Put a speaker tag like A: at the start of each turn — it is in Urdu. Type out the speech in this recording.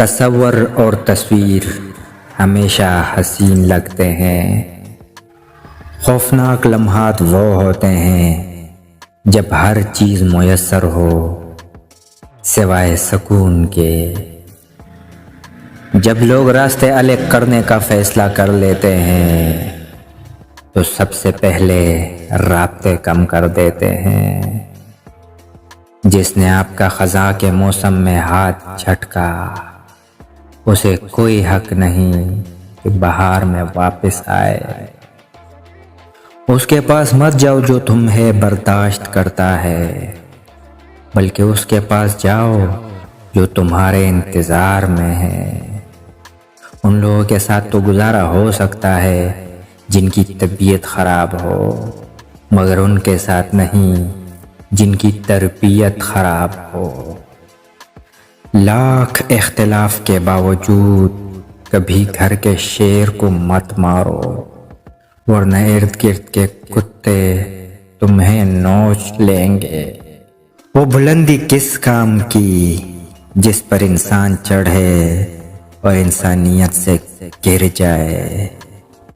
A: تصور اور تصویر ہمیشہ حسین لگتے ہیں۔ خوفناک لمحات وہ ہوتے ہیں جب ہر چیز میسر ہو سوائے سکون کے۔ جب لوگ راستے الگ کرنے کا فیصلہ کر لیتے ہیں تو سب سے پہلے رابطے کم کر دیتے ہیں۔ جس نے آپ کا خزاں کے موسم میں ہاتھ جھٹکا اسے کوئی حق نہیں کہ بہار میں واپس آئے۔ اس کے پاس مت جاؤ جو تمہیں برداشت کرتا ہے، بلکہ اس کے پاس جاؤ جو تمہارے انتظار میں ہے۔ ان لوگوں کے ساتھ تو گزارا ہو سکتا ہے جن کی طبیعت خراب ہو، مگر ان کے ساتھ نہیں جن کی تربیت خراب ہو۔ لاکھ اختلاف کے باوجود کبھی گھر کے شیر کو مت مارو، ورنہ ارد گرد کے کتے تمہیں نوچ لیں گے۔ وہ بلندی کس کام کی جس پر انسان چڑھے اور انسانیت سے گر جائے۔